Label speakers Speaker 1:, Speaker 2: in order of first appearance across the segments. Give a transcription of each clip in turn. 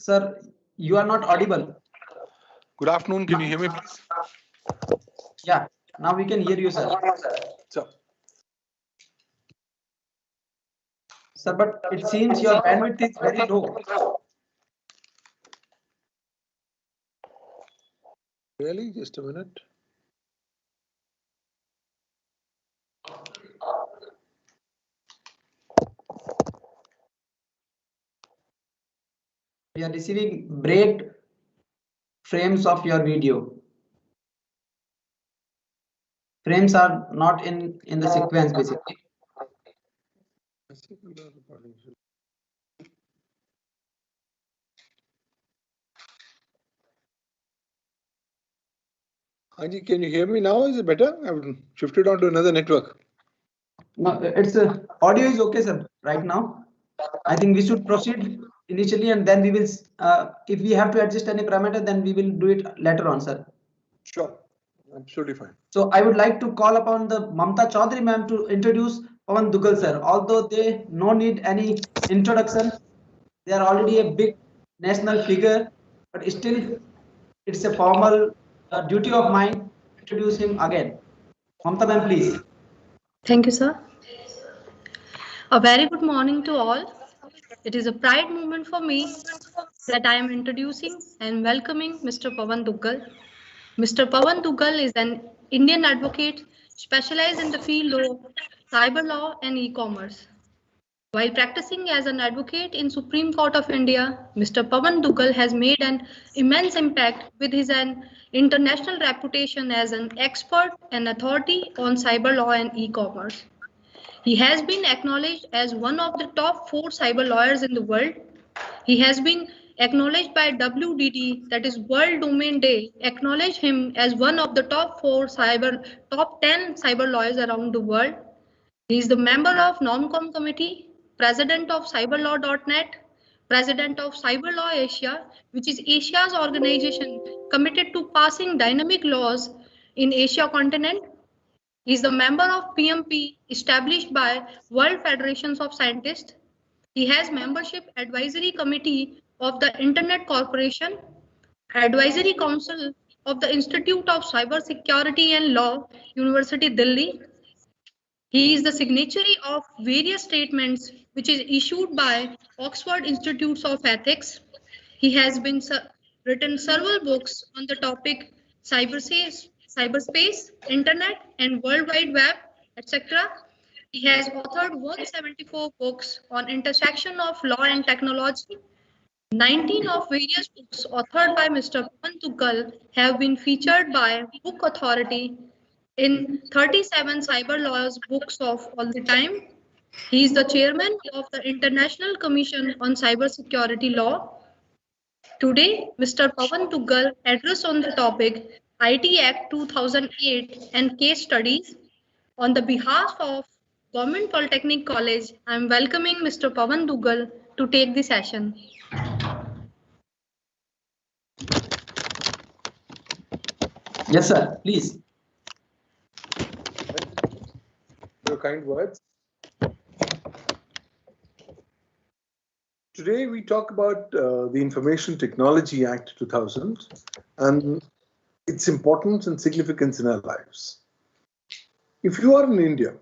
Speaker 1: Sir, you are not audible.
Speaker 2: Good afternoon. Can you hear me, please?
Speaker 1: Yeah, now we can hear you, sir. Sir, but it seems your bandwidth is very low.
Speaker 2: Really? Just a minute.
Speaker 1: We are receiving break frames of your video. Frames are not in the sequence, basically.
Speaker 2: Anji, can you hear me now? Is it better? I've shifted on to another network.
Speaker 1: No, it's audio is okay, sir. Right now, I think we should proceed initially, and then we will. If we have to adjust any parameter, then we will do it later on, sir.
Speaker 2: Sure, absolutely fine.
Speaker 1: So I would like to call upon the Mamta Chaudhary ma'am to introduce Pawan Duggal, sir. Although they no need any introduction, they are already a big national figure, but still, it's a formal duty of mine to introduce him again. Mamta ma'am, please.
Speaker 3: Thank you, sir. A very good morning to all. It is a pride moment for me that I am introducing and welcoming Mr. Pawan Duggal. Mr. Pawan Duggal is an Indian advocate specialized in the field of cyber law and e-commerce. While practicing as an advocate in Supreme Court of India, Mr. Pawan Duggal has made an immense impact with his international reputation as an expert and authority on cyber law and e-commerce. He has been acknowledged as one of the top 4 cyber lawyers in the world. He has been acknowledged by WDD, that is World Domain Day, acknowledged him as one of the top 10 cyber lawyers around the world. He is the member of Nomcom Committee, President of cyberlaw.net, President of Cyber Law Asia, which is Asia's organization committed to passing dynamic laws in Asia continent. He is the member of PMP established by World Federations of Scientists. He has membership advisory committee of the Internet Corporation, advisory council of the Institute of Cyber Security and Law, University Delhi. He is the signatory of various statements which is issued by Oxford Institutes of Ethics. He has been written several books on the topic cyberspace, internet and World Wide Web, etc. He has authored 174 books on intersection of law and technology. 19 of various books authored by Mr. Pawan Duggal have been featured by Book Authority in 37 cyber laws books of all the time. He is the chairman of the International Commission on Cybersecurity Law. Today, Mr. Pawan Duggal address on the topic IT Act 2008 and case studies. On the behalf of Government Polytechnic College, I am welcoming Mr. Pawan Duggal to take the session.
Speaker 1: Yes, sir. Please.
Speaker 2: Your kind words. Today we talk about the Information Technology Act 2000 and its importance and significance in our lives. If you are in India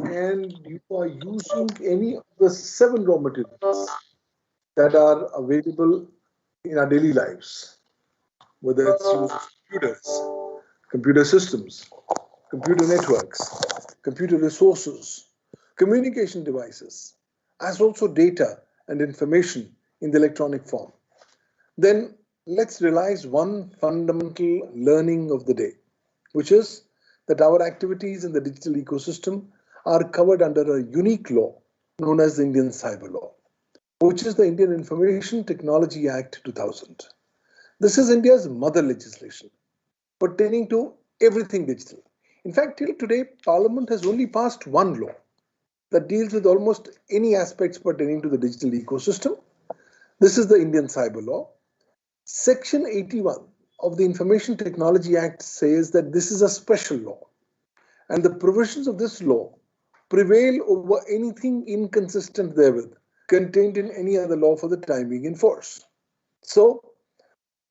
Speaker 2: and you are using any of the 7 raw materials that are available in our daily lives, whether it's use of computers, computer systems, computer networks, computer resources, communication devices, as also data and information in the electronic form, then let's realize one fundamental learning of the day, which is that our activities in the digital ecosystem are covered under a unique law known as the Indian Cyber Law, which is the Indian Information Technology Act 2000. This is India's mother legislation pertaining to everything digital. In fact, till today, Parliament has only passed one law that deals with almost any aspects pertaining to the digital ecosystem. This is the Indian Cyber Law. Section 81 of the Information Technology Act says that this is a special law, and the provisions of this law prevail over anything inconsistent therewith, contained in any other law for the time being in force. So,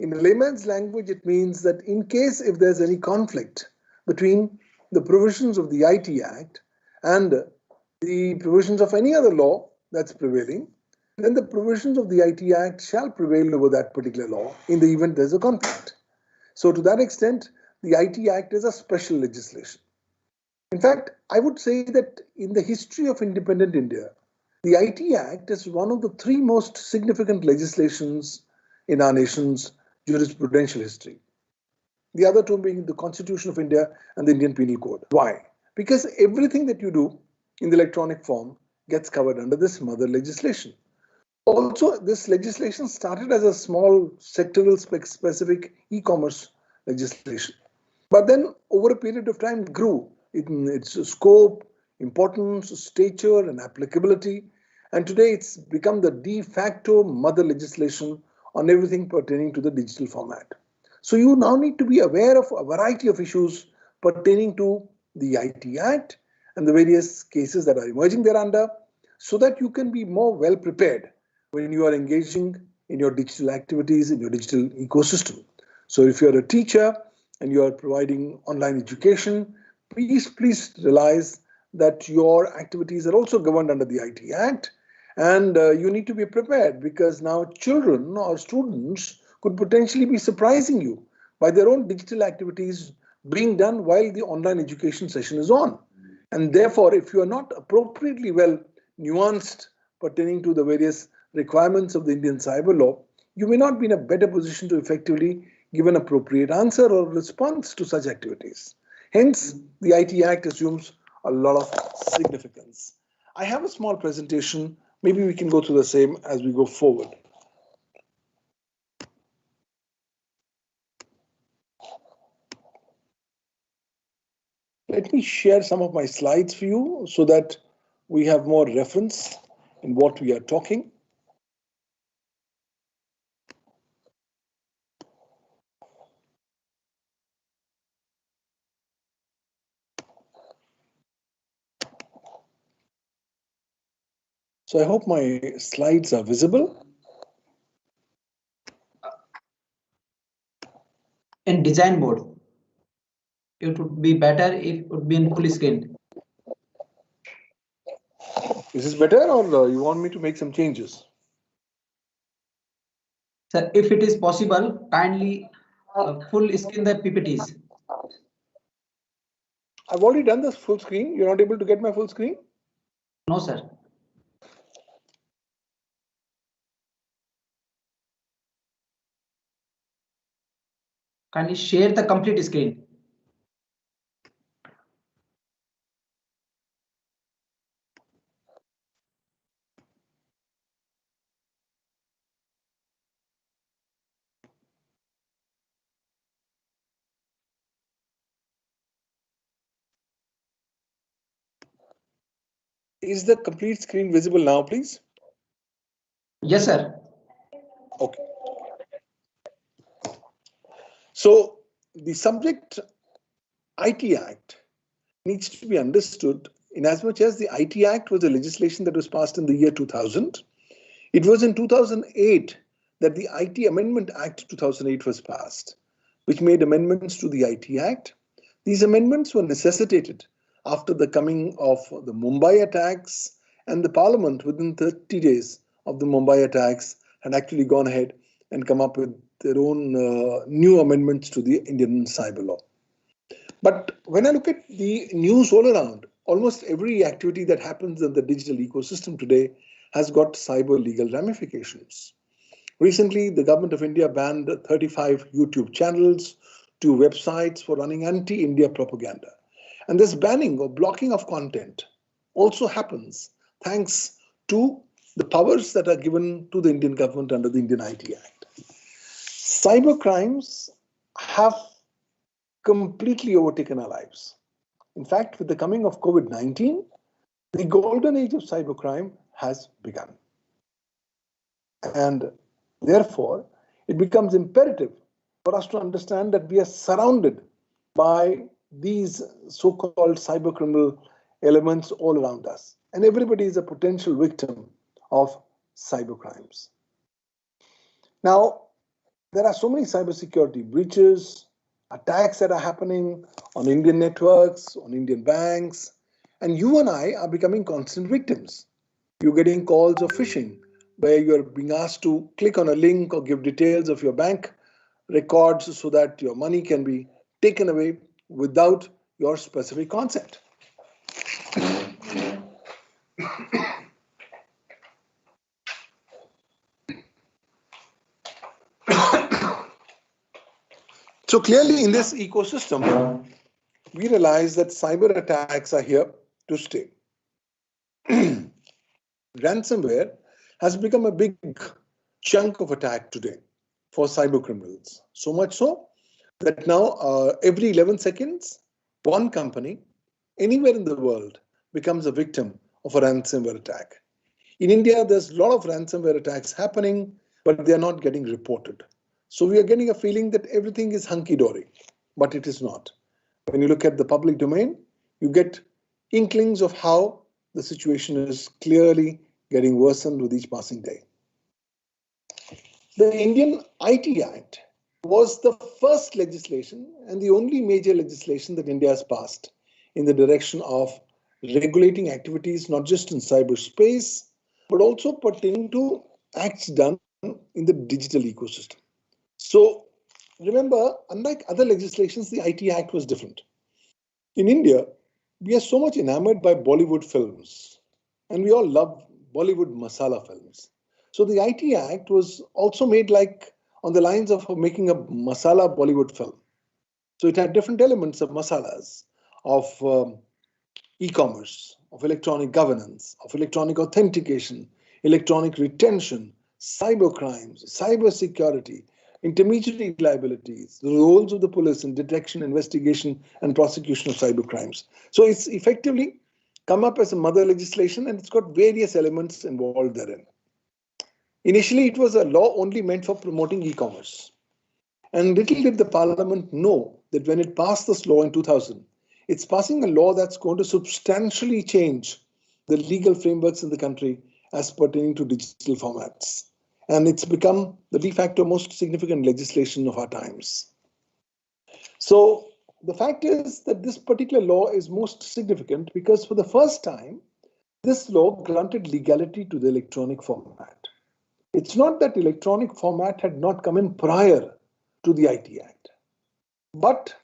Speaker 2: in a layman's language, it means that in case if there's any conflict between the provisions of the IT Act and the provisions of any other law that's prevailing, then the provisions of the IT Act shall prevail over that particular law in the event there's a conflict. So to that extent, the IT Act is a special legislation. In fact, I would say that in the history of independent India, the IT Act is one of the three most significant legislations in our nation's jurisprudential history. The other two being the Constitution of India and the Indian Penal Code. Why? Because everything that you do in the electronic form gets covered under this mother legislation. Also, this legislation started as a small sectoral specific e-commerce legislation, but then over a period of time grew in its scope, importance, stature, and applicability, and today it's become the de facto mother legislation on everything pertaining to the digital format. So you now need to be aware of a variety of issues pertaining to the IT Act and the various cases that are emerging thereunder, so that you can be more well prepared when you are engaging in your digital activities, in your digital ecosystem. So if you're a teacher and you are providing online education, please realize that your activities are also governed under the IT Act, and you need to be prepared, because now children or students could potentially be surprising you by their own digital activities being done while the online education session is on. And therefore, if you are not appropriately well nuanced pertaining to the various requirements of the Indian cyber law, you may not be in a better position to effectively give an appropriate answer or response to such activities. Hence, the IT Act assumes a lot of significance. I have a small presentation. Maybe we can go through the same as we go forward. Let me share some of my slides for you so that we have more reference in what we are talking. So I hope my slides are visible.
Speaker 1: In design mode, it would be better if it would be in full screen.
Speaker 2: Is this better, or you want me to make some changes?
Speaker 1: Sir, if it is possible, kindly full screen the PPTs.
Speaker 2: I've already done this full screen. You're not able to get my full screen?
Speaker 1: No, sir. Kindly share the complete screen.
Speaker 2: Is the complete screen visible now, please?
Speaker 1: Yes, sir.
Speaker 2: Okay. So the subject IT Act needs to be understood in as much as the IT Act was a legislation that was passed in the year 2000. It was in 2008 that the IT Amendment Act 2008 was passed, which made amendments to the IT Act. These amendments were necessitated after the coming of the Mumbai attacks, and the Parliament within 30 days of the Mumbai attacks had actually gone ahead and come up with their own new amendments to the Indian cyber law. But when I look at the news all around, almost every activity that happens in the digital ecosystem today has got cyber legal ramifications. Recently, the government of India banned 35 YouTube channels, 2 websites for running anti-India propaganda. And this banning or blocking of content also happens thanks to the powers that are given to the Indian government under the Indian IT Act. Cyber crimes have completely overtaken our lives. In fact, with the coming of COVID-19, the golden age of cybercrime has begun. And therefore, it becomes imperative for us to understand that we are surrounded by these so-called cybercriminal elements all around us. And everybody is a potential victim of cybercrimes. Now, there are so many cybersecurity breaches, attacks that are happening on Indian networks, on Indian banks, and you and I are becoming constant victims. You're getting calls of phishing, where you're being asked to click on a link or give details of your bank records so that your money can be taken away without your specific consent. So clearly in this ecosystem, we realize that cyber attacks are here to stay. Ransomware has become a big chunk of attack today for cyber criminals. So much so that now every 11 seconds, one company anywhere in the world becomes a victim of a ransomware attack. In India, there's a lot of ransomware attacks happening, but they're not getting reported. So we are getting a feeling that everything is hunky-dory, but it is not. When you look at the public domain, you get inklings of how the situation is clearly getting worsened with each passing day. The Indian IT Act was the first legislation and the only major legislation that India has passed in the direction of regulating activities not just in cyberspace, but also pertaining to acts done in the digital ecosystem. So remember, unlike other legislations, the IT Act was different. In India, we are so much enamored by Bollywood films, and we all love Bollywood masala films. So the IT Act was also made like on the lines of making a masala Bollywood film. So it had different elements of masalas, of e-commerce, of electronic governance, of electronic authentication, electronic retention, cyber crimes, cyber security, intermediary liabilities, the roles of the police in detection, investigation, and prosecution of cyber crimes. So it's effectively come up as a mother legislation, and it's got various elements involved therein. Initially, it was a law only meant for promoting e-commerce. And little did the parliament know that when it passed this law in 2000, it's passing a law that's going to substantially change the legal frameworks in the country as pertaining to digital formats. And it's become the de facto most significant legislation of our times. So the fact is that this particular law is most significant because for the first time, this law granted legality to the electronic format. It's not that electronic format had not come in prior to the IT Act, but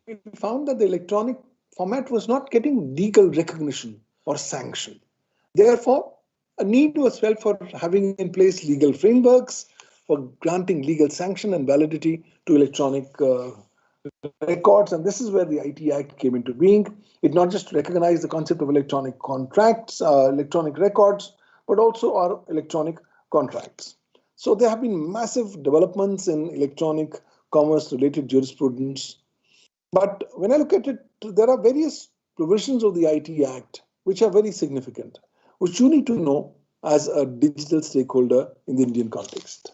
Speaker 2: we found that the electronic format was not getting legal recognition or sanction. Therefore, a need was felt for having in place legal frameworks, for granting legal sanction and validity to electronic records. And this is where the IT Act came into being. It not just recognized the concept of electronic contracts, electronic records, but also our electronic contracts. So there have been massive developments in electronic commerce related jurisprudence. But when I look at it, there are various provisions of the IT Act which are very significant, which you need to know as a digital stakeholder in the Indian context.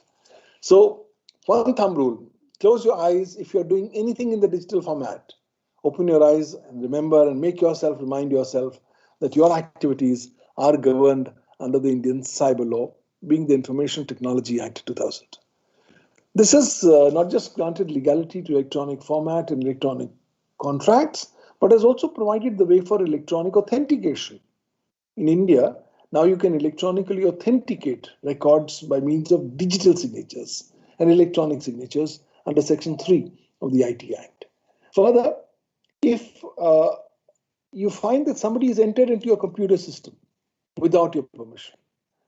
Speaker 2: So one thumb rule, close your eyes if you're doing anything in the digital format. Open your eyes and remember and remind yourself that your activities are governed under the Indian cyber law, being the Information Technology Act 2000. This has not just granted legality to electronic format and electronic contracts, but has also provided the way for electronic authentication. In India, now you can electronically authenticate records by means of digital signatures and electronic signatures under Section 3 of the IT Act. Further, if you find that somebody has entered into your computer system without your permission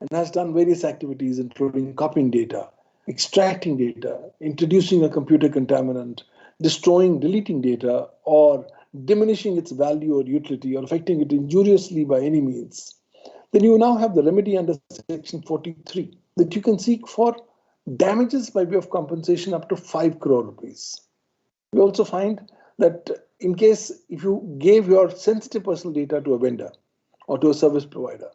Speaker 2: and has done various activities, including copying data, extracting data, introducing a computer contaminant, destroying, deleting data, or diminishing its value or utility, or affecting it injuriously by any means, then you now have the remedy under Section 43 that you can seek for damages by way of compensation up to 5 crore rupees. We also find that in case if you gave your sensitive personal data to a vendor or to a service provider,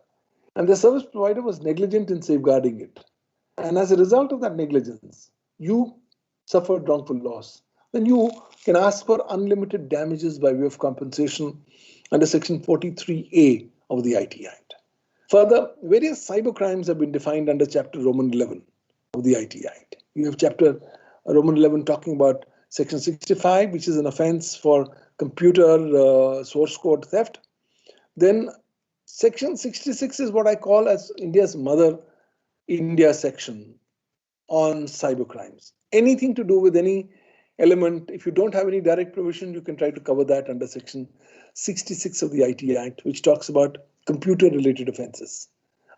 Speaker 2: and the service provider was negligent in safeguarding it, and as a result of that negligence, you suffered wrongful loss, then you can ask for unlimited damages by way of compensation under Section 43A of the IT Act. Further, various cybercrimes have been defined under Chapter Roman 11 of the IT Act. You have Chapter Roman 11 talking about Section 65, which is an offense for computer source code theft. Then Section 66 is what I call as India's Mother India section on cybercrimes. Anything to do with any element, if you don't have any direct provision, you can try to cover that under Section 66 of the IT Act, which talks about computer-related offences.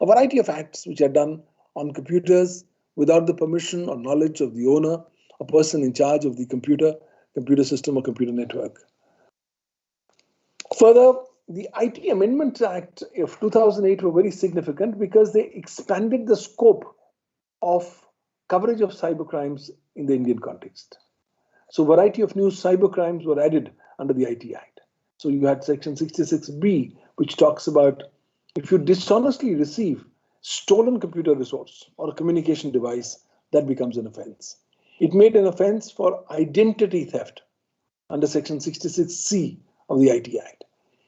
Speaker 2: A variety of acts which are done on computers without the permission or knowledge of the owner, a person in charge of the computer system or computer network. Further, the IT Amendment Act of 2008 were very significant because they expanded the scope of coverage of cybercrimes in the Indian context. So a variety of new cybercrimes were added under the IT Act. So you had Section 66B, which talks about if you dishonestly receive stolen computer resource or a communication device, that becomes an offense. It made an offense for identity theft under Section 66C of the IT Act.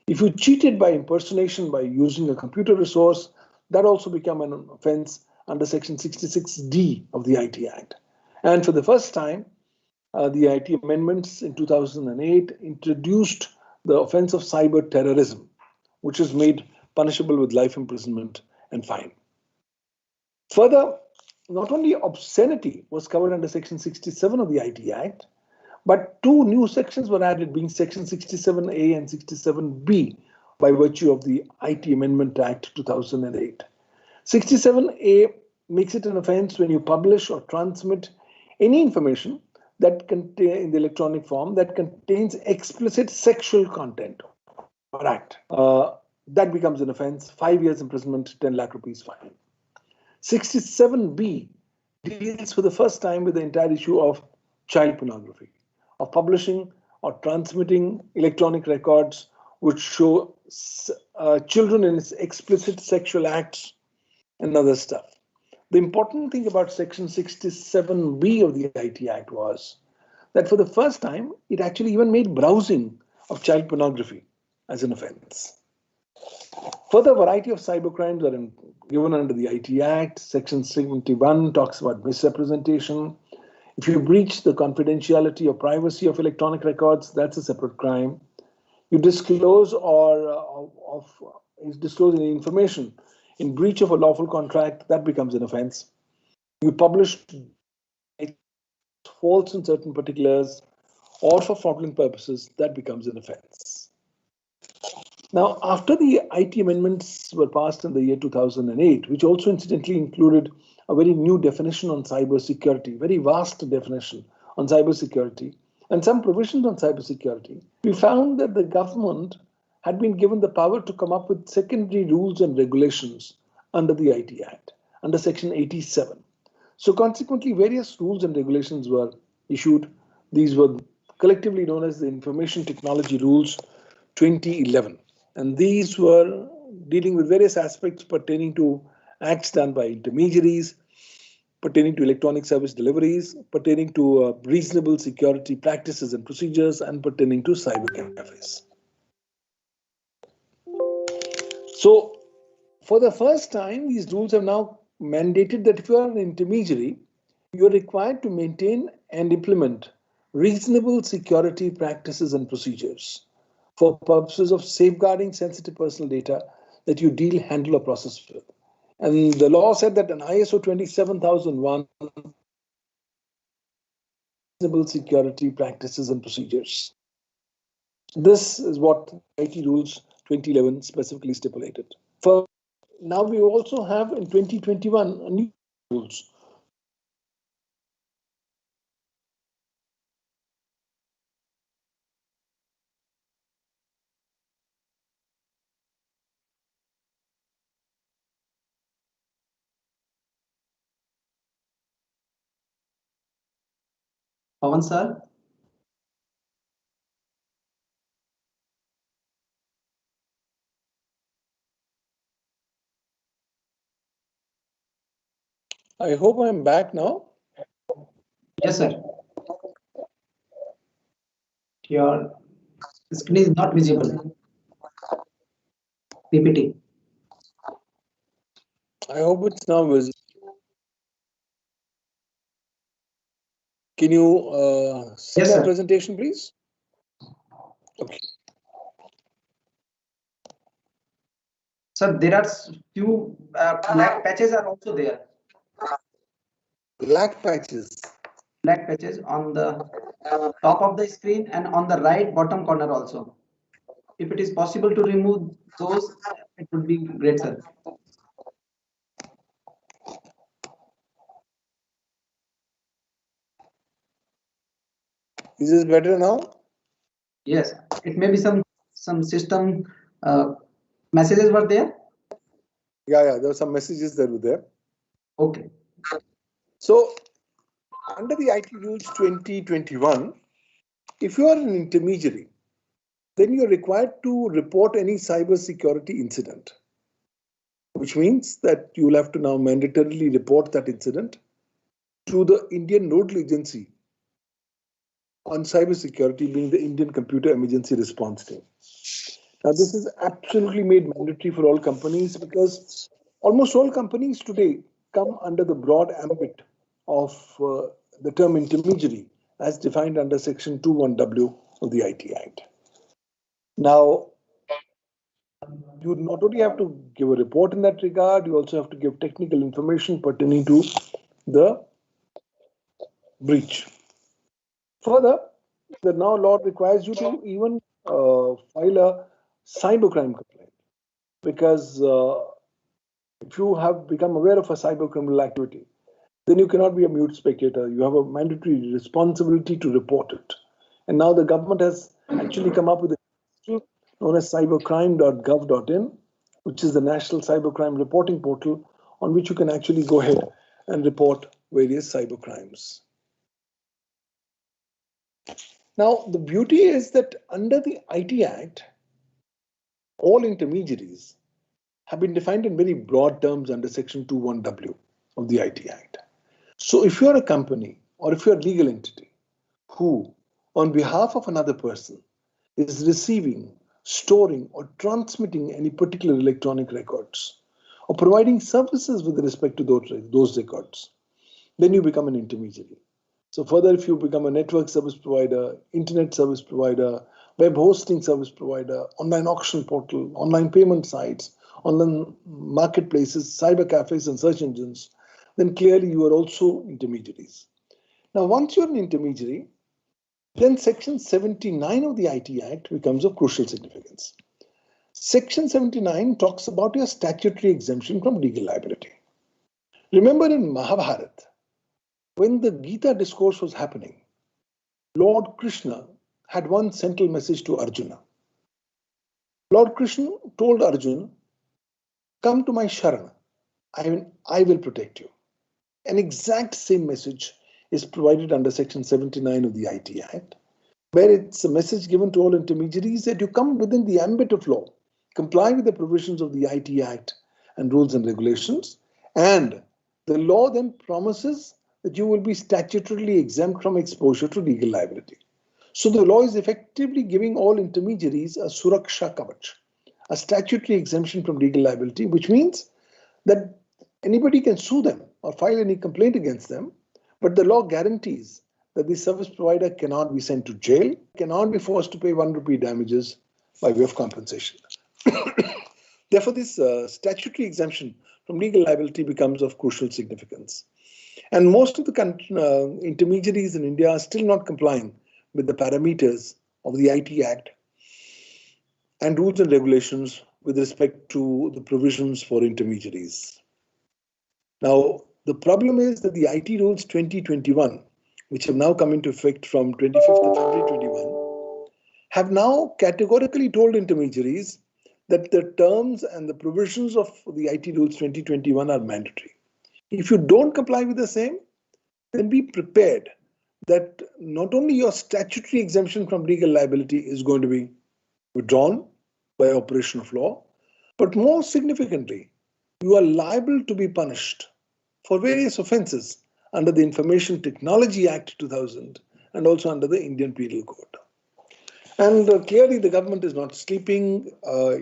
Speaker 2: If you cheated by impersonation by using a computer resource, that also became an offense under Section 66D of the IT Act. And for the first time, the IT amendments in 2008 introduced the offense of cyber terrorism, which is made punishable with life imprisonment and fine. Further, not only obscenity was covered under Section 67 of the IT Act, but two new sections were added, being Section 67A and 67B, by virtue of the IT Amendment Act 2008. 67A makes it an offense when you publish or transmit any information that contain in the electronic form that contains explicit sexual content or act. That becomes an offense, 5 years imprisonment, 10 lakh rupees fine. 67B deals for the first time with the entire issue of child pornography, of publishing or transmitting electronic records which show children in its explicit sexual acts and other stuff. The important thing about Section 67B of the IT Act was that for the first time, it actually even made browsing of child pornography as an offense. Further variety of cybercrimes are given under the IT Act. Section 71 talks about misrepresentation. If you breach the confidentiality or privacy of electronic records, that's a separate crime. You disclose disclose any information in breach of a lawful contract, that becomes an offense. You publish false in certain particulars or for fraudulent purposes, that becomes an offense. Now, after the IT amendments were passed in the year 2008, which also incidentally included a very new definition on cybersecurity, very vast definition on cybersecurity, and some provisions on cybersecurity, we found that the government had been given the power to come up with secondary rules and regulations under the IT Act, under Section 87. So consequently, various rules and regulations were issued. These were collectively known as the Information Technology Rules 2011. And these were dealing with various aspects pertaining to acts done by intermediaries, pertaining to electronic service deliveries, pertaining to reasonable security practices and procedures, and pertaining to cyber cafes. So for the first time, these rules have now mandated that if you are an intermediary, you are required to maintain and implement reasonable security practices and procedures for purposes of safeguarding sensitive personal data that you deal, handle, or process with. And the law said that an ISO 27001 reasonable security practices and procedures. This is what IT Rules 2011 specifically stipulated. For now, we also have in 2021 a new rules.
Speaker 1: Pawan sir.
Speaker 2: I hope I'm back now.
Speaker 1: Yes, sir. Your screen is not visible. PPT.
Speaker 2: I hope it's now visible. Can you see
Speaker 1: Yes,
Speaker 2: my
Speaker 1: sir.
Speaker 2: presentation, please? Okay.
Speaker 1: Sir, there are few black patches are also there.
Speaker 2: Black patches.
Speaker 1: Black patches on the top of the screen and on the right bottom corner also. If it is possible to remove those, it would be great, sir.
Speaker 2: Is this better now?
Speaker 1: Yes, it may be some system messages were there.
Speaker 2: Yeah, there were some messages that were there.
Speaker 1: Okay.
Speaker 2: So, under the IT rules 2021, if you are an intermediary, then you're required to report any cyber security incident, which means that you will have to now mandatorily report that incident to the Indian nodal agency on cyber security, being the Indian Computer Emergency Response Team. Now, this is absolutely made mandatory for all companies because almost all companies today come under the broad ambit of the term intermediary as defined under Section 21W of the IT Act. Now, you not only have to give a report in that regard, you also have to give technical information pertaining to the breach. Further, the now law requires you to even file a cybercrime complaint because if you have become aware of a cyber criminal activity, then you cannot be a mute spectator. You have a mandatory responsibility to report it. And now the government has actually come up with a system known as cybercrime.gov.in, which is the National Cybercrime Reporting Portal, on which you can actually go ahead and report various cyber crimes. Now, the beauty is that under the IT Act, all intermediaries have been defined in very broad terms under Section 21W of the IT Act. So if you're a company or if you're a legal entity who, on behalf of another person, is receiving, storing, or transmitting any particular electronic records, or providing services with respect to those records, then you become an intermediary. So further, if you become a network service provider, internet service provider, web hosting service provider, online auction portal, online payment sites, online marketplaces, cyber cafes, and search engines, then clearly you are also intermediaries. Now, once you're an intermediary, then Section 79 of the IT Act becomes of crucial significance. Section 79 talks about your statutory exemption from legal liability. Remember in Mahabharata, when the Gita discourse was happening, Lord Krishna had one central message to Arjuna. Lord Krishna told Arjuna, come to my Sharana, I will protect you. An exact same message is provided under Section 79 of the IT Act, where it's a message given to all intermediaries that you come within the ambit of law, comply with the provisions of the IT Act and rules and regulations, and the law then promises that you will be statutorily exempt from exposure to legal liability. So the law is effectively giving all intermediaries a suraksha kavach, a statutory exemption from legal liability, which means that anybody can sue them or file any complaint against them, but the law guarantees that the service provider cannot be sent to jail, cannot be forced to pay 1 rupee damages by way of compensation. Therefore, this statutory exemption from legal liability becomes of crucial significance. And most of the intermediaries in India are still not complying with the parameters of the IT Act and rules and regulations with respect to the provisions for intermediaries. Now, the problem is that the IT rules 2021, which have now come into effect from 25th of February 21, have now categorically told intermediaries that the terms and the provisions of the IT rules 2021 are mandatory. If you don't comply with the same, then be prepared that not only your statutory exemption from legal liability is going to be withdrawn by operation of law, but more significantly, you are liable to be punished for various offences under the Information Technology Act 2000 and also under the Indian Penal Code. And clearly the government is not sleeping.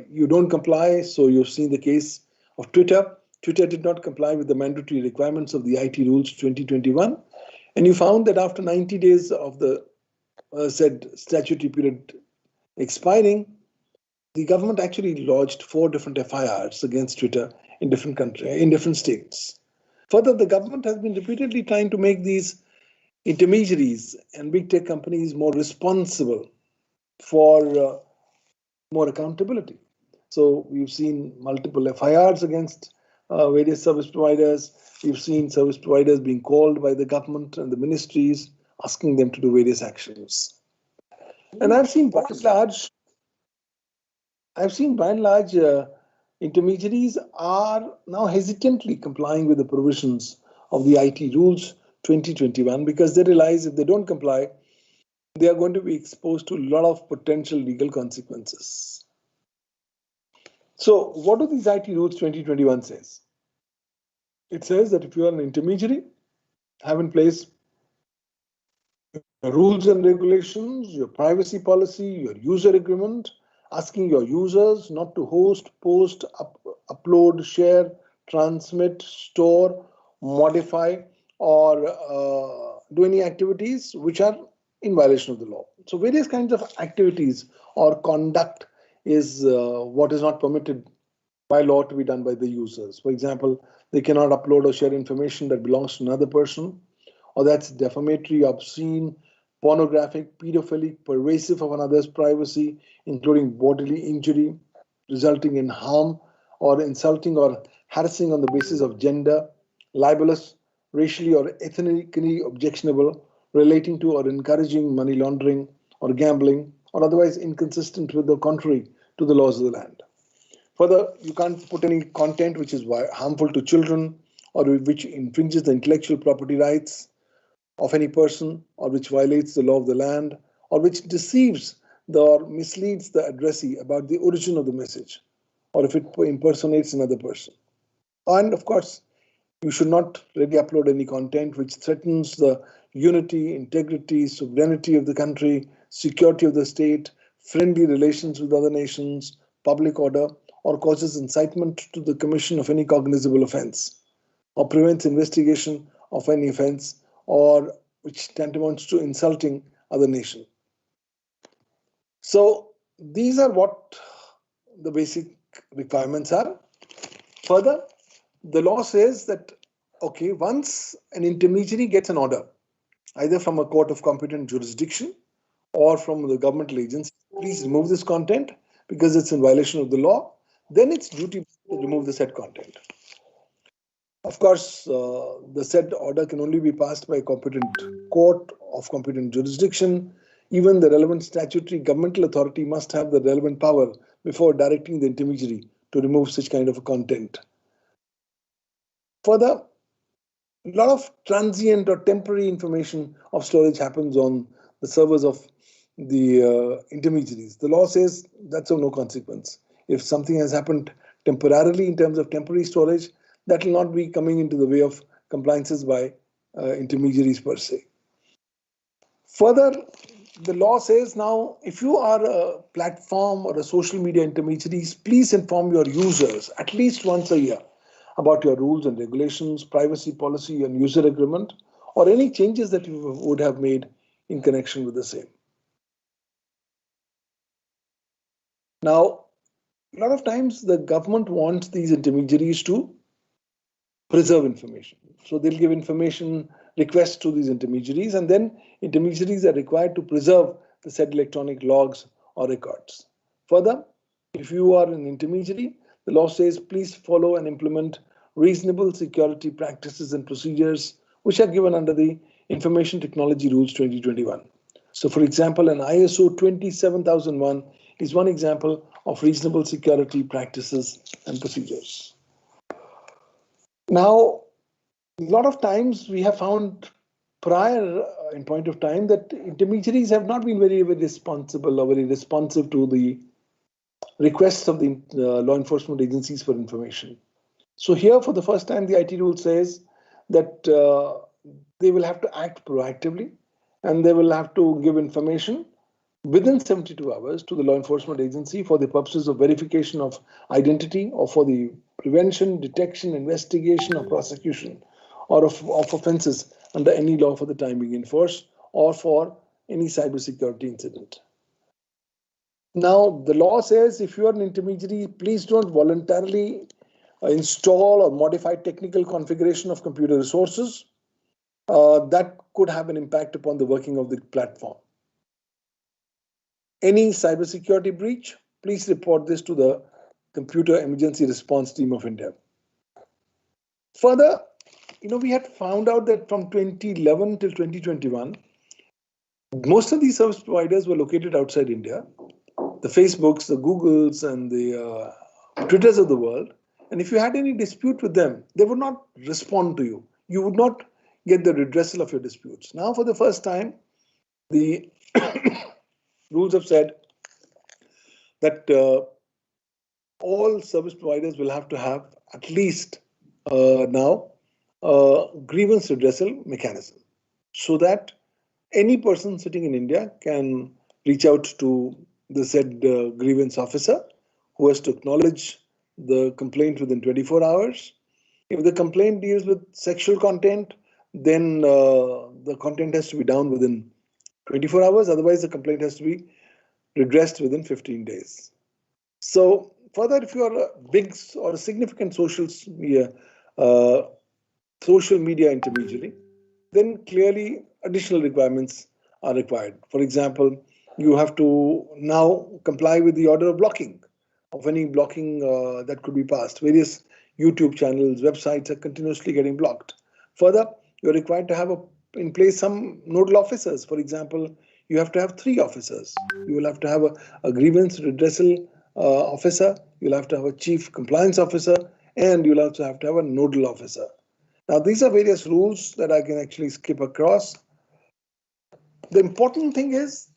Speaker 2: You don't comply. So you've seen the case of Twitter, Twitter did not comply with the mandatory requirements of the IT rules 2021, and you found that after 90 days of the said statutory period expiring, the government actually lodged 4 different FIRs against Twitter in different states. Further, the government has been repeatedly trying to make these intermediaries and big tech companies more responsible for more accountability. So we've seen multiple FIRs against various service providers. We've seen service providers being called by the government and the ministries, asking them to do various actions. And I've seen by and large, intermediaries are now hesitantly complying with the provisions of the IT rules 2021 because they realize if they don't comply, they are going to be exposed to a lot of potential legal consequences. So what do these IT rules 2021 says? It says that if you are an intermediary, have in place your rules and regulations, your privacy policy, your user agreement, asking your users not to host, post, upload, share, transmit, store, modify, or do any activities which are in violation of the law. So various kinds of activities or conduct is what is not permitted by law to be done by the users. For example, they cannot upload or share information that belongs to another person, or that's defamatory, obscene, pornographic, pedophilic, pervasive of another's privacy, including bodily injury, resulting in harm, or insulting or harassing on the basis of gender, libelous, racially or ethnically objectionable, relating to or encouraging money laundering or gambling, or otherwise inconsistent with the contrary to the laws of the land. Further, you can't put any content which is harmful to children or which infringes the intellectual property rights of any person, or which violates the law of the land, or which deceives or misleads the addressee about the origin of the message, or if it impersonates another person. And of course, you should not really upload any content which threatens the unity, integrity, sovereignty of the country, security of the state, friendly relations with other nations, public order, or causes incitement to the commission of any cognizable offense, or prevents investigation of any offense, or which tantamounts to insulting other nation. So these are what the basic requirements are. Further, the law says that, okay, once an intermediary gets an order, either from a court of competent jurisdiction or from the governmental agency, please remove this content because it's in violation of the law, then it's duty to remove the said content. Of course, the said order can only be passed by a competent court of competent jurisdiction. Even the relevant statutory governmental authority must have the relevant power before directing the intermediary to remove such kind of a content. Further, a lot of transient or temporary information of storage happens on the servers of the intermediaries. The law says that's of no consequence. If something has happened temporarily in terms of temporary storage, that will not be coming into the way of compliances by intermediaries per se. Further, the law says now, if you are a platform or a social media intermediaries, please inform your users at least once a year about your rules and regulations, privacy policy and user agreement, or any changes that you would have made in connection with the same. Now, a lot of times the government wants these intermediaries to preserve information. So they'll give information requests to these intermediaries, and then intermediaries are required to preserve the said electronic logs or records. Further, if you are an intermediary, the law says please follow and implement reasonable security practices and procedures which are given under the Information Technology Rules 2021. So for example, an ISO 27001 is one example of reasonable security practices and procedures. Now, a lot of times we have found prior in point of time that intermediaries have not been very responsible or very responsive to the requests of the law enforcement agencies for information. So here for the first time the IT rule says that they will have to act proactively and they will have to give information within 72 hours to the law enforcement agency for the purposes of verification of identity or for the prevention, detection, investigation, or prosecution or of offences under any law for the time being in force or for any cybersecurity incident. Now, the law says if you are an intermediary, please don't voluntarily install or modify technical configuration of computer resources that could have an impact upon the working of the platform. Any cybersecurity breach, please report this to the Computer Emergency Response Team of India. Further, we had found out that from 2011 till 2021, most of these service providers were located outside India. The Facebooks, the Googles, and the Twitters of the world. And if you had any dispute with them, they would not respond to you. You would not get the redressal of your disputes. Now, for the first time, the rules have said that all service providers will have to have at least now a grievance redressal mechanism, so that any person sitting in India can reach out to the said grievance officer, who has to acknowledge the complaint within 24 hours. If the complaint deals with sexual content, then the content has to be down within 24 hours. Otherwise, the complaint has to be redressed within 15 days. So further, if you are a big or a significant social media intermediary, then clearly additional requirements are required. For example, you have to now comply with the order of blocking, of any blocking that could be passed. Various YouTube channels, websites are continuously getting blocked. Further, you're required to have in place some nodal officers. For example, you have to have 3 officers. You will have to have a grievance redressal officer, you'll have to have a chief compliance officer, and you'll also have to have a nodal officer. Now, these are various rules that I can actually skip across. The important thing is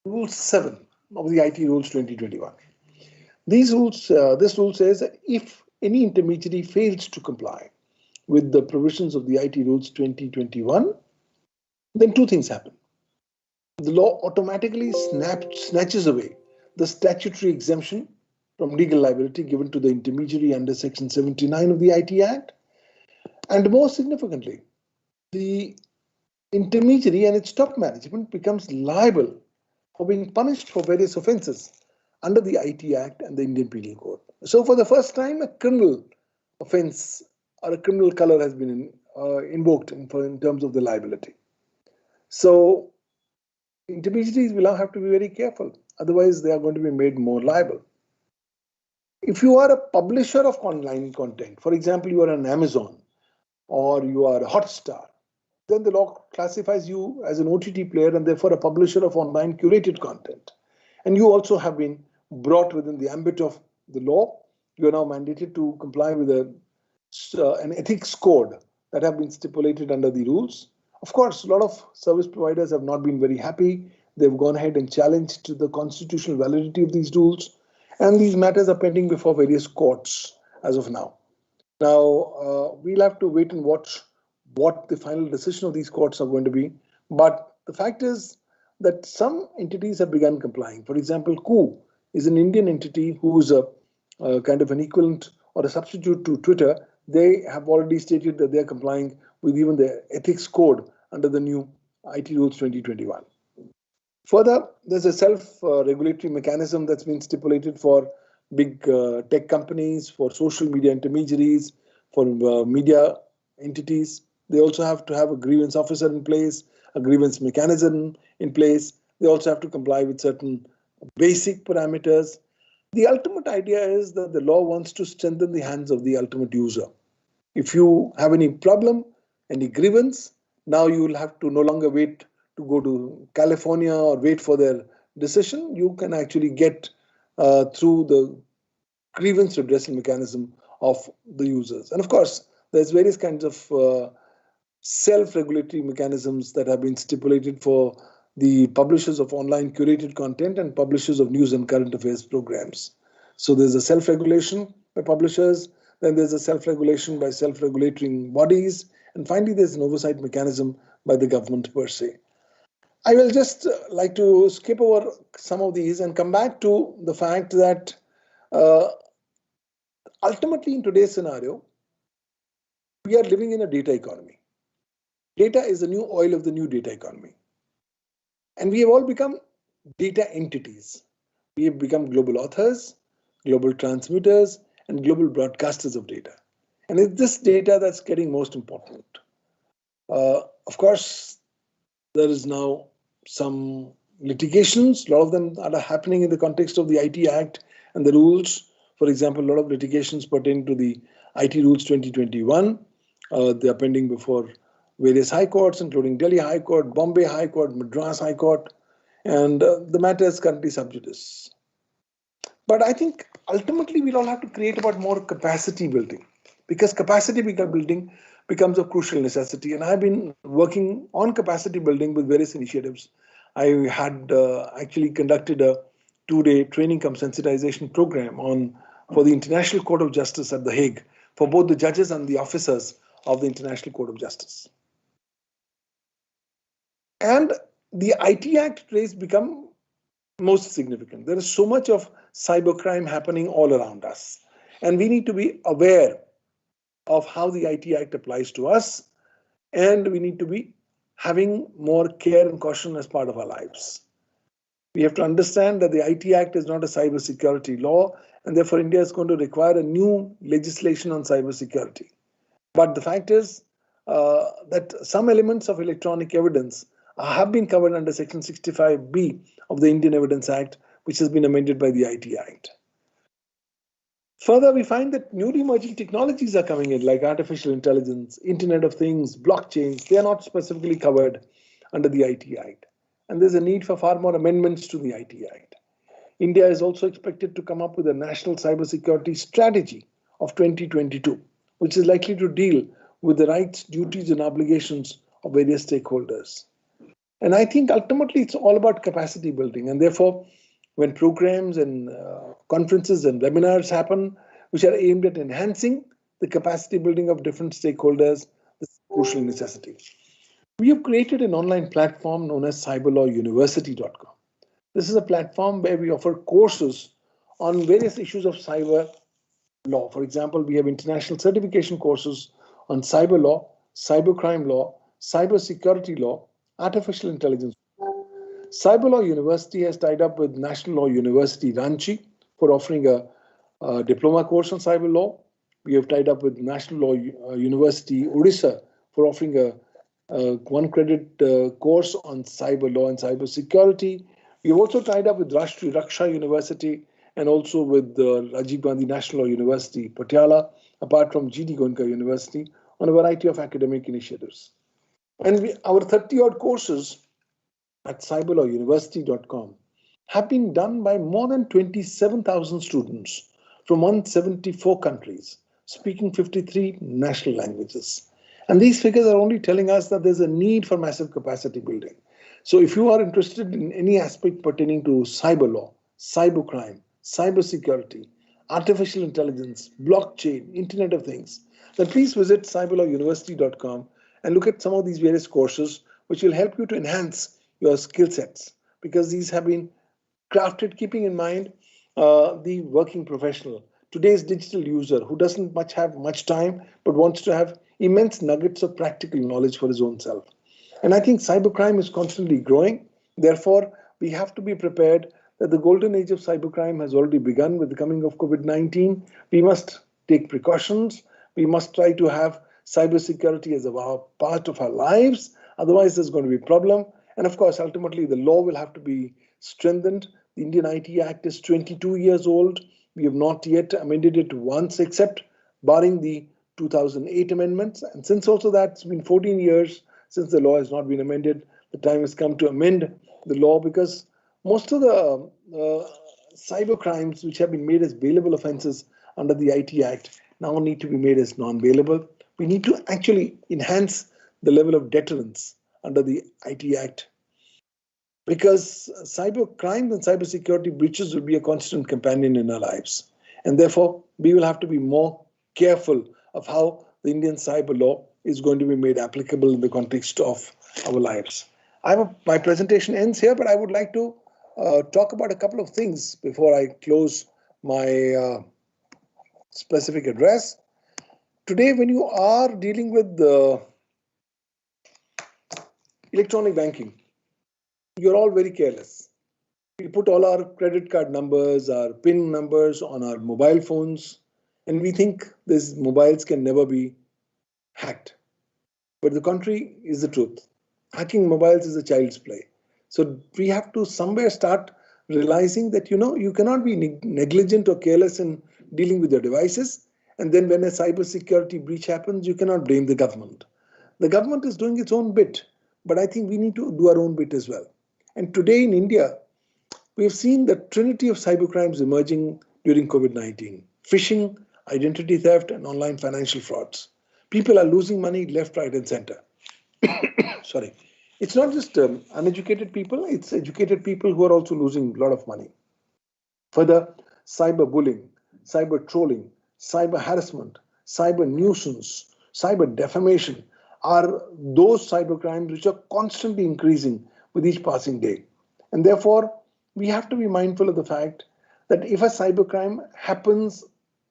Speaker 2: Rule 7 of the IT Rules 2021. This rule says that if any intermediary fails to comply with the provisions of the IT Rules 2021, then 2 things happen. The law automatically snatches away the statutory exemption from legal liability given to the intermediary under Section 79 of the IT Act. And more significantly, the intermediary and its top management becomes liable for being punished for various offences under the IT Act and the Indian Penal Code. So for the first time, a criminal offence or a criminal colour has been invoked in terms of the liability. So intermediaries will now have to be very careful, otherwise they are going to be made more liable. If you are a publisher of online content, for example, you are an Amazon or you are a Hotstar, then the law classifies you as an OTT player and therefore a publisher of online curated content. And you also have been brought within the ambit of the law. You are now mandated to comply with an ethics code that have been stipulated under the rules. Of course, a lot of service providers have not been very happy. They've gone ahead and challenged the constitutional validity of these rules. And these matters are pending before various courts as of now. Now, we'll have to wait and watch what the final decision of these courts are going to be. But the fact is that some entities have begun complying. For example, Coup is an Indian entity who is a kind of an equivalent or a substitute to Twitter. They have already stated that they are complying with even the ethics code under the new IT Rules 2021. Further, there's a self-regulatory mechanism that's been stipulated for big tech companies, for social media intermediaries, for media entities. They also have to have a grievance officer in place, a grievance mechanism in place. They also have to comply with certain basic parameters. The ultimate idea is that the law wants to strengthen the hands of the ultimate user. If you have any problem, any grievance, now you will have to no longer wait to go to California or wait for their decision. You can actually get through the grievance redressal mechanism of the users. And of course, there's various kinds of self-regulatory mechanisms that have been stipulated for the publishers of online curated content and publishers of news and current affairs programs. So there's a self-regulation by publishers, then there's a self-regulation by self-regulating bodies, and finally there's an oversight mechanism by the government per se. I will just like to skip over some of these and come back to the fact that ultimately, in today's scenario, we are living in a data economy. Data is the new oil of the new data economy. And we have all become data entities. We have become global authors, global transmitters, and global broadcasters of data. And it's this data that's getting most important. Of course, there is now some litigations. A lot of them are happening in the context of the IT Act and the rules. For example, a lot of litigations pertaining to the IT Rules 2021. They are pending before various high courts, including Delhi High Court, Bombay High Court, Madras High Court, and the matter is currently sub judice. But I think ultimately we'll all have to create about more capacity building, because capacity building becomes a crucial necessity. And I've been working on capacity building with various initiatives. I had actually conducted a 2-day training cum sensitization program for the International Court of Justice at The Hague for both the judges and the officers of the International Court of Justice. And the IT Act today has become most significant. There is so much of cybercrime happening all around us, and we need to be aware of how the IT Act applies to us, and we need to be having more care and caution as part of our lives. We have to understand that the IT Act is not a cybersecurity law, and therefore India is going to require a new legislation on cybersecurity. But the fact is that some elements of electronic evidence have been covered under Section 65B of the Indian Evidence Act, which has been amended by the IT Act. Further, we find that newly emerging technologies are coming in, like artificial intelligence, Internet of Things, blockchains. They are not specifically covered under the IT Act. And there's a need for far more amendments to the IT Act. India is also expected to come up with a national cybersecurity strategy of 2022, which is likely to deal with the rights, duties, and obligations of various stakeholders. And I think ultimately it's all about capacity building. And therefore, when programs and conferences and webinars happen, which are aimed at enhancing the capacity building of different stakeholders, this is a crucial necessity. We have created an online platform known as cyberlawuniversity.com. This is a platform where we offer courses on various issues of cyber law. For example, we have international certification courses on cyber law, cybercrime law, cybersecurity law, artificial intelligence. Cyber Law University has tied up with National Law University Ranchi for offering a diploma course on cyber law. We have tied up with National Law University Odisha for offering a 1-credit course on cyber law and cyber security. We have also tied up with Rashtriya Raksha University and also with Rajiv Gandhi National Law University, Patiala, apart from GD Goenka University, on a variety of academic initiatives. And our 30-odd courses at cyberlawuniversity.com have been done by more than 27,000 students from 174 countries, speaking 53 national languages. And these figures are only telling us that there's a need for massive capacity building. So if you are interested in any aspect pertaining to cyber law, cybercrime, cybersecurity, artificial intelligence, blockchain, Internet of Things, then please visit cyberlawuniversity.com and look at some of these various courses which will help you to enhance your skill sets, because these have been crafted keeping in mind the working professional, today's digital user who doesn't have much time but wants to have immense nuggets of practical knowledge for his own self. And I think cybercrime is constantly growing. Therefore, we have to be prepared that the golden age of cybercrime has already begun with the coming of COVID-19. We must take precautions. We must try to have cybersecurity as a part of our lives. Otherwise, there's going to be a problem. And of course, ultimately, the law will have to be strengthened. The Indian IT Act is 22 years old. We have not yet amended it once, except barring the 2008 amendments. And since also that's been 14 years since the law has not been amended, the time has come to amend the law, because most of the cyber crimes which have been made as bailable offenses under the IT Act now need to be made as non-bailable. We need to actually enhance the level of deterrence under the IT Act, because cyber crimes and cybersecurity breaches will be a constant companion in our lives. And therefore, we will have to be more careful of how the Indian cyber law is going to be made applicable in the context of our lives. My presentation ends here, but I would like to talk about a couple of things before I close my specific address. Today, when you are dealing with electronic banking, you're all very careless. We put all our credit card numbers, our PIN numbers on our mobile phones, and we think these mobiles can never be hacked. But the contrary is the truth. Hacking mobiles is a child's play. So we have to somewhere start realizing that, you cannot be negligent or careless in dealing with your devices. And then when a cybersecurity breach happens, you cannot blame the government. The government is doing its own bit, but I think we need to do our own bit as well. And today in India, we have seen the trinity of cybercrimes emerging during COVID-19: phishing, identity theft, and online financial frauds. People are losing money left, right, and center. Sorry. It's not just uneducated people, it's educated people who are also losing a lot of money. Further, cyberbullying, cyber trolling, cyber harassment, cyber nuisance, cyber defamation are those cybercrimes which are constantly increasing with each passing day. And therefore, we have to be mindful of the fact that if a cybercrime happens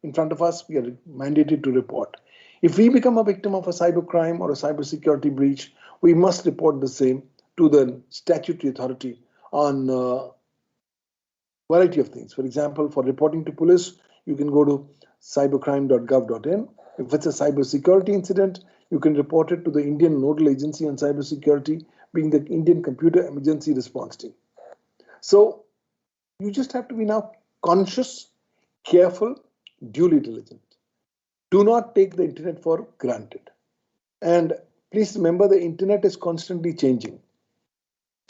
Speaker 2: in front of us, we are mandated to report. If we become a victim of a cybercrime or a cybersecurity breach, we must report the same to the statutory authority on a variety of things. For example, for reporting to police, you can go to cybercrime.gov.in. If it's a cybersecurity incident, you can report it to the Indian Nodal Agency on Cybersecurity, being the Indian Computer Emergency Response Team. So you just have to be now conscious, careful, duly diligent. Do not take the internet for granted. And please remember, the internet is constantly changing.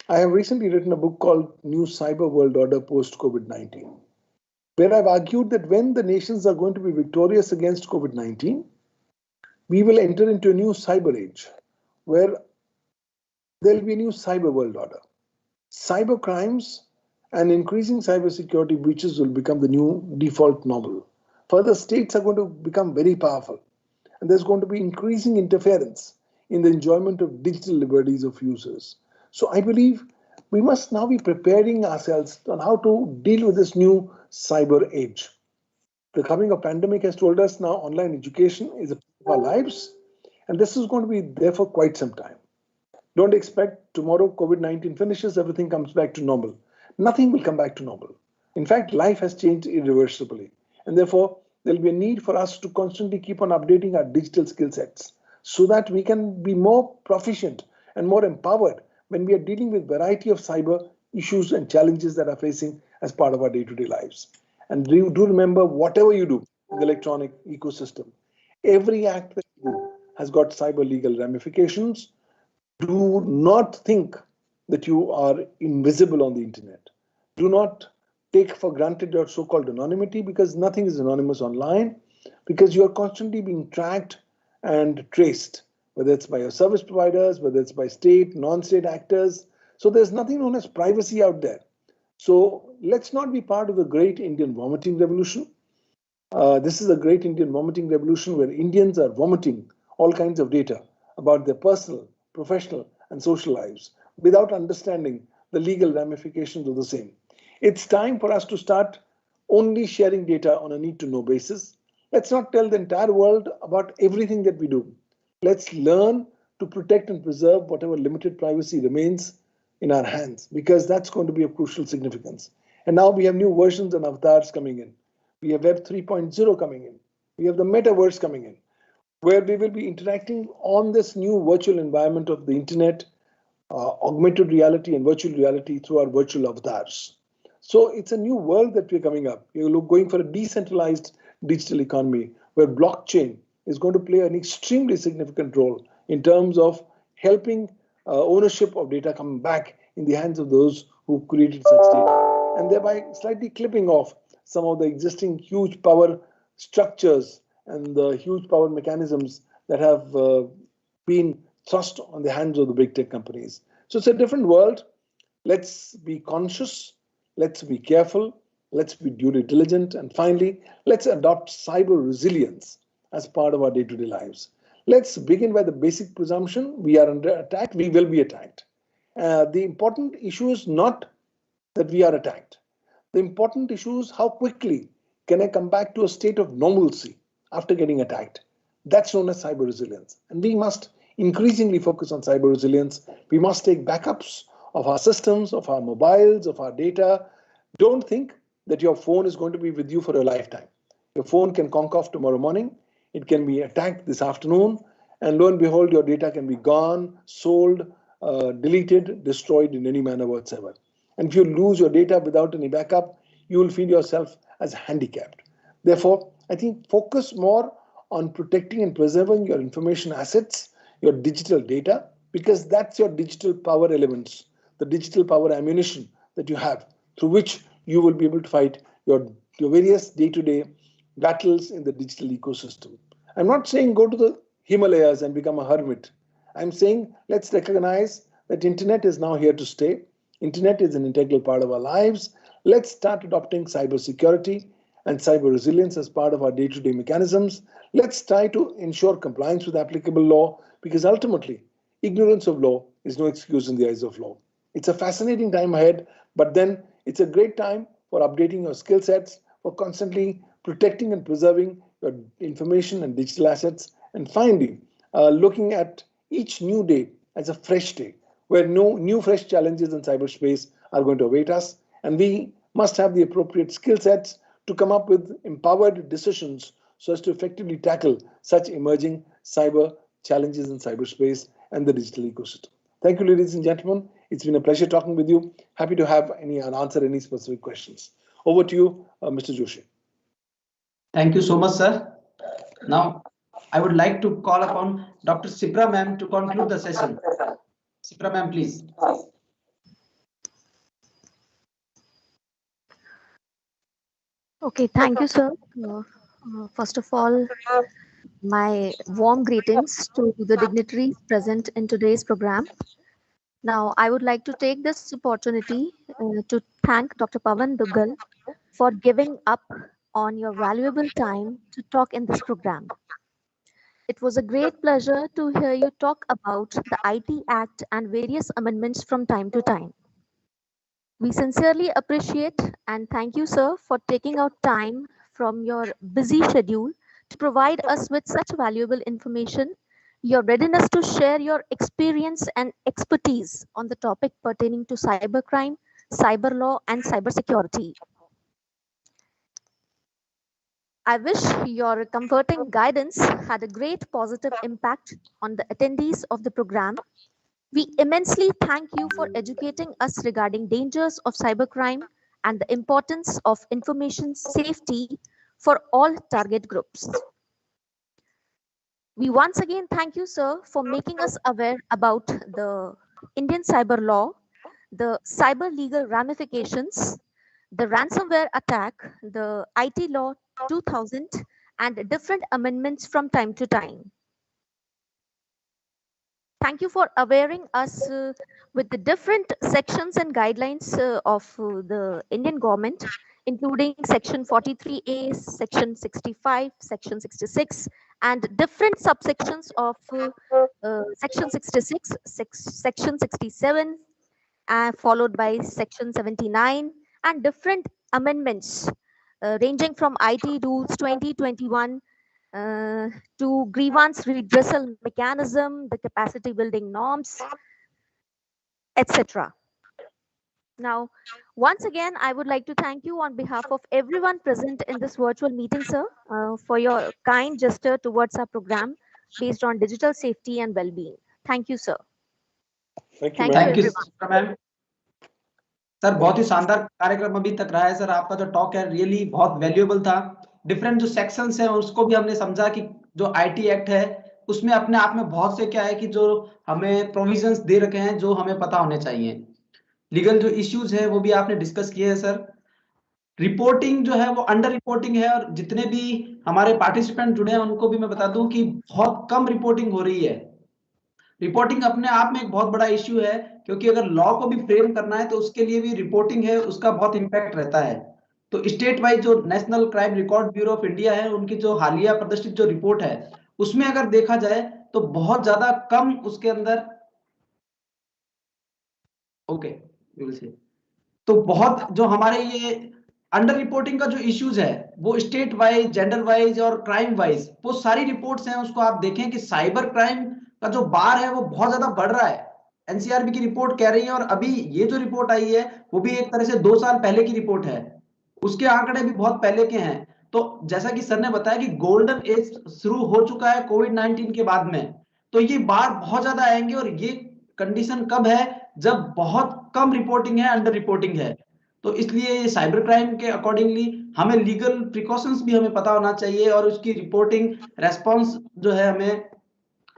Speaker 2: I have recently written a book called New Cyber World Order Post-COVID-19, where I've argued that when the nations are going to be victorious against COVID-19, we will enter into a new cyber age where there will be a new cyber world order. Cyber crimes and increasing cybersecurity breaches will become the new default normal. Further, states are going to become very powerful, and there's going to be increasing interference in the enjoyment of digital liberties of users. So I believe we must now be preparing ourselves on how to deal with this new cyber age. The coming of pandemic has told us now online education is a part of our lives, and this is going to be there for quite some time. Don't expect tomorrow COVID-19 finishes, everything comes back to normal. Nothing will come back to normal. In fact, life has changed irreversibly, and therefore there'll be a need for us to constantly keep on updating our digital skill sets so that we can be more proficient and more empowered when we are dealing with variety of cyber issues and challenges that are facing as part of our day-to-day lives. And do remember, whatever you do in the electronic ecosystem, every act that you do has got cyber legal ramifications. Do not think that you are invisible on the internet. Do not take for granted your so-called anonymity, because nothing is anonymous online, because you are constantly being tracked and traced, whether it's by your service providers, whether it's by state, non-state actors. So there's nothing known as privacy out there. So let's not be part of the great Indian vomiting revolution. This is a great Indian vomiting revolution where Indians are vomiting all kinds of data about their personal, professional, and social lives without understanding the legal ramifications of the same. It's time for us to start only sharing data on a need-to-know basis. Let's not tell the entire world about everything that we do. Let's learn to protect and preserve whatever limited privacy remains in our hands, because that's going to be of crucial significance. And now we have new versions and avatars coming in. We have Web 3.0 coming in. We have the metaverse coming in, where we will be interacting on this new virtual environment of the internet, augmented reality and virtual reality through our virtual avatars. So it's a new world that we're coming up. We're going for a decentralized digital economy where blockchain is going to play an extremely significant role in terms of helping ownership of data come back in the hands of those who created such data, and thereby slightly clipping off some of the existing huge power structures and the huge power mechanisms that have been thrust on the hands of the big tech companies. So it's a different world. Let's be conscious. Let's be careful. Let's be duly diligent. And finally, let's adopt cyber resilience as part of our day-to-day lives. Let's begin by the basic presumption: we are under attack, we will be attacked. The important issue is not that we are attacked. The important issue is how quickly Can I come back to a state of normalcy after getting attacked? That's known as cyber resilience. And we must increasingly focus on cyber resilience. We must take backups of our systems, of our mobiles, of our data. Don't think that your phone is going to be with you for a lifetime. Your phone can conk off tomorrow morning. It can be attacked this afternoon. And lo and behold, your data can be gone, sold, deleted, destroyed in any manner whatsoever. And if you lose your data without any backup, you will feel yourself as handicapped. Therefore, I think focus more on protecting and preserving your information assets, your digital data, because that's your digital power elements, the digital power ammunition that you have, through which you will be able to fight your various day-to-day battles in the digital ecosystem. I'm not saying go to the Himalayas and become a hermit. I'm saying let's recognize that internet is now here to stay. Internet is an integral part of our lives. Let's start adopting cybersecurity and cyber resilience as part of our day-to-day mechanisms. Let's try to ensure compliance with applicable law, because ultimately, ignorance of law is no excuse in the eyes of law. It's a fascinating time ahead, but then it's a great time for updating your skill sets, for constantly protecting and preserving your information and digital assets, and finally, looking at each new day as a fresh day, where no new fresh challenges in cyberspace are going to await us, and we must have the appropriate skill sets to come up with empowered decisions so as to effectively tackle such emerging cyber challenges in cyberspace and the digital ecosystem. Thank you, ladies and gentlemen. It's been a pleasure talking with you. Happy to have answer any specific questions. Over to you, Mr. Joshi.
Speaker 1: Thank you so much, sir. Now, I would like to call upon Dr. Sipra ma'am to conclude the session. Sipra ma'am, please.
Speaker 4: Okay, thank you, sir. First of all, my warm greetings to the dignitaries present in today's program. Now, I would like to take this opportunity to thank Dr. Pawan Duggal for giving up on your valuable time to talk in this program. It was a great pleasure to hear you talk about the IT Act and various amendments from time to time. We sincerely appreciate and thank you, sir, for taking out time from your busy schedule to provide us with such valuable information, your readiness to share your experience and expertise on the topic pertaining to cybercrime, cyber law, and cybersecurity. I wish your comforting guidance had a great positive impact on the attendees of the program. We immensely thank you for educating us regarding dangers of cybercrime and the importance of information safety for all target groups. We once again thank you, sir, for making us aware about the Indian cyber law, the cyber legal ramifications, the ransomware attack, the IT law 2000, and different amendments from time to time. Thank you for awareing us with the different sections and guidelines of the Indian government, including Section 43A, Section 65, Section 66, and different subsections of Section 66, Section 67, followed by Section 79, and different amendments ranging from IT Rules 2021 to grievance redressal mechanism, the capacity building norms, etc. Now, once again, I would like to thank you on behalf of everyone present in this virtual meeting, sir, for your kind gesture towards our program based on digital safety and well-being. Thank you, sir.
Speaker 2: Thank you,
Speaker 1: Thank you,
Speaker 2: everyone.
Speaker 1: ma'am. Sir बहुत ही शानदार कार्यक्रम अभी तक रहा है sir, आपका जो talk है रियली बहुत वैल्यूएबल था। डिफरेंट जो सेक्शंस हैं उसको भी हमने समझा कि जो आईटी एक्ट है उसमें अपने आप में बहुत से क्या है कि जो हमें प्रोविजंस दे रखे हैं जो हमें पता होने चाहिए। लीगल जो इश्यूज है वो भी आपने डिस्कस किए हैं सर। रिपोर्टिंग जो है वो अंडर रिपोर्टिंग है और जितने भी हमारे पार्टिसिपेंट जुड़े हैं उनको भी मैं बता दूं कि बहुत कम रिपोर्टिंग हो रही है। रिपोर्टिंग अपने आप में एक बहुत बड़ा इश्यू है, क्योंकि अगर लॉ को भी फ्रेम करना है तो उसके लिए भी रिपोर्टिंग है, उसका बहुत इंपैक्ट रहता है। तो स्टेट वाइज जो national crime record bureau of India है उनकी जो हालिया प्रदर्शित जो रिपोर्ट है उसमें अगर देखा जाए तो बहुत ज्यादा कम उसके अंदर तो बहुत जो हमारे ये अंडर रिपोर्टिंग का जो इश्यूज है वो स्टेट वाइज, जेंडर वाइज और क्राइम वाइज वो सारी रिपोर्ट्स हैं, उसको आप देखें कि साइबर क्राइम का जो बार है वो बहुत ज्यादा बढ़ रहा है। एनसीआरबी की रिपोर्ट कह रही है, और अभी ये जो रिपोर्ट आई है वो भी एक तरह से 2 साल पहले की रिपोर्ट है, उसके आंकड़े भी बहुत पहले के हैं। तो जैसा कि सर ने बताया कि गोल्डन एज शुरू हो चुका है कोविड-19 के बाद में, तो ये बार बहुत ज्यादा आएंगे, और ये कंडीशन कब है, जब बहुत कम रिपोर्टिंग है, अंडर रिपोर्टिंग है। तो इसलिए ये साइबर क्राइम के अकॉर्डिंगली हमें लीगल प्रिकॉशंस भी हमें पता होना चाहिए, और उसकी रिपोर्टिंग रेस्पॉन्स जो है, हमें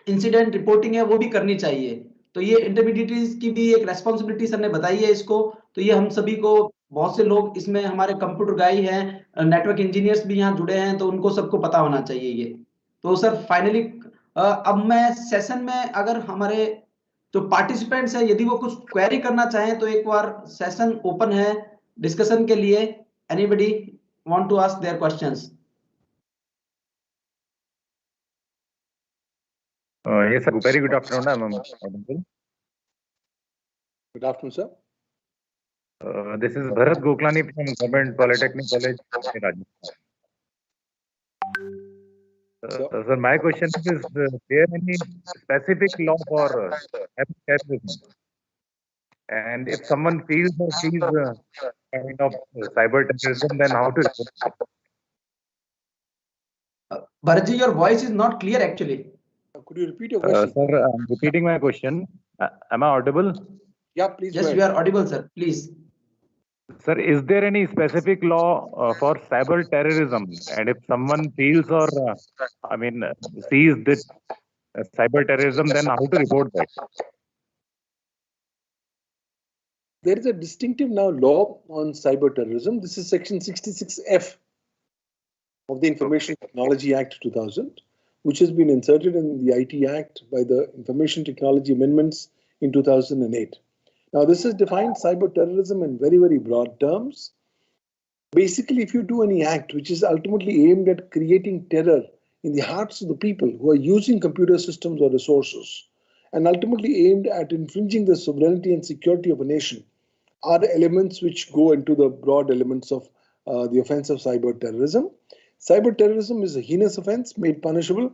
Speaker 1: इंसिडेंट रिपोर्टिंग है वो भी करनी चाहिए। तो ये इंटरमीडिएटरीज की भी एक रेस्पॉन्सिबिलिटी सर ने बताई है इसको। तो ये हम सभी को, बहुत से लोग इसमें हमारे कंप्यूटर गाई हैं, नेटवर्क इंजीनियर्स भी यहाँ जुड़े हैं, तो उनको सबको पता होना चाहिए ये। तो सर फाइनली अब मैं सेशन में, अगर हमारे जो पार्टिसिपेंट्स हैं यदि वो कुछ क्वेरी करना चाहें तो एक बार सेशन ओपन है डिस्कशन के लिए। Anybody want to ask their questions?
Speaker 5: Yes, sir. Very good afternoon. I'm audible.
Speaker 2: Good afternoon, sir.
Speaker 5: This is Bharat Goklani from Government Polytechnic College, Rajasthan. Sir, my question is there any specific law for terrorism? And if someone feels or sees kind of cyber terrorism, then how to report it?
Speaker 1: Bharatji, your voice is not clear actually.
Speaker 2: Could you repeat your question?
Speaker 5: Sir, I'm repeating my question. Am I audible?
Speaker 2: Yeah, please.
Speaker 1: Yes, you are audible, sir. Please.
Speaker 5: Sir, is there any specific law for cyber terrorism? And if someone feels or, sees that cyber terrorism, then how to report that?
Speaker 2: There is a distinctive now law on cyber terrorism. This is Section 66F of the Information Technology Act 2000, which has been inserted in the IT Act by the Information Technology Amendments in 2008. Now, this has defined cyber terrorism in very, very broad terms. Basically, if you do any act which is ultimately aimed at creating terror in the hearts of the people who are using computer systems or resources, and ultimately aimed at infringing the sovereignty and security of a nation, are elements which go into the broad elements of the offense of cyber terrorism. Cyber terrorism is a heinous offense made punishable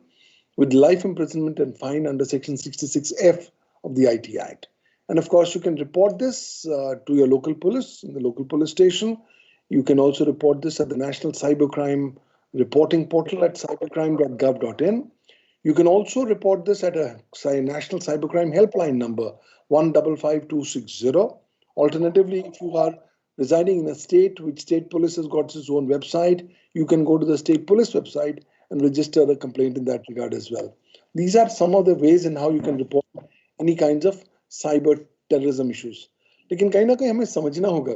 Speaker 2: with life imprisonment and fine under Section 66F of the IT Act. And of course, you can report this to your local police in the local police station. You can also report this at the National Cybercrime Reporting Portal at cybercrime.gov.in. You can also report this at a National Cybercrime Helpline number 155260. Alternatively, if you are residing in a state which state police has got its own website, you can go to the state police website and register a complaint in that regard as well. These are some of the ways in how you can report any kinds of cyber terrorism issues. लेकिन कहीं ना कहीं हमें समझना होगा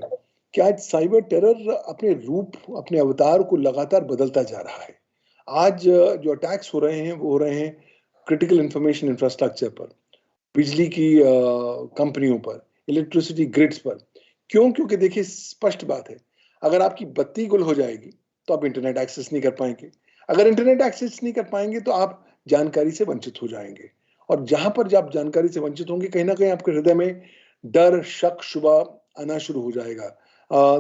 Speaker 2: कि आज cyber terror अपने रूप, अपने अवतार को लगातार बदलता जा रहा है। आज जो अटैक्स हो रहे हैं वो हो रहे हैं क्रिटिकल इंफॉर्मेशन इंफ्रास्ट्रक्चर पर, बिजली की कंपनियों पर, इलेक्ट्रिसिटी ग्रिड्स पर। क्यों? क्योंकि देखिए स्पष्ट बात है, अगर आपकी बत्ती गुल हो जाएगी तो आप इंटरनेट एक्सेस नहीं कर पाएंगे। अगर इंटरनेट एक्सेस नहीं कर पाएंगे तो आप जानकारी से वंचित हो जाएंगे, और जहां पर जब आप जानकारी से वंचित होंगे कहीं ना कहीं आपके हृदय में डर, शक, शुबा आना शुरू हो जाएगा।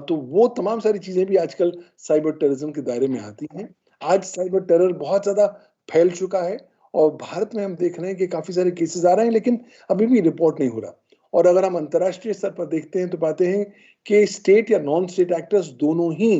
Speaker 2: तो वो तमाम सारी चीजें भी आजकल साइबर टेररिज्म के दायरे में आती हैं। आज साइबर टेरर बहुत ज्यादा फैल चुका है, और भारत में हम देख रहे हैं कि काफी सारे केसेस आ रहे हैं, लेकिन अभी भी रिपोर्ट नहीं हो रहा। और अगर हम अंतर्राष्ट्रीय स्तर पर देखते हैं तो पाते हैं कि स्टेट या नॉन स्टेट एक्टर्स दोनों ही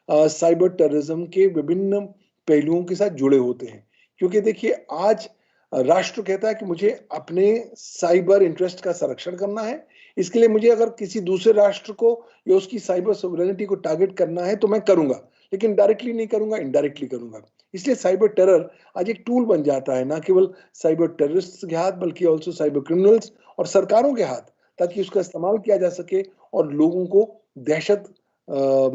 Speaker 2: साइबर टेररिज्म के विभिन्न पहलुओं के साथ जुड़े होते हैं। क्योंकि देखिए आज राष्ट्र कहता है कि मुझे अपने साइबर इंटरेस्ट का संरक्षण करना है, इसके लिए मुझे अगर किसी दूसरे राष्ट्र को या उसकी साइबर सॉवरेनिटी को टारगेट करना है तो मैं करूंगा, लेकिन डायरेक्टली नहीं करूंगा, इनडायरेक्टली करूंगा। इसलिए साइबर टेरर आज एक टूल बन जाता है, ना केवल साइबर टेररिस्ट के हाथ बल्कि ऑल्सो साइबर क्रिमिनल्स और सरकारों के हाथ, ताकि उसका इस्तेमाल किया जा सके और लोगों को दहशत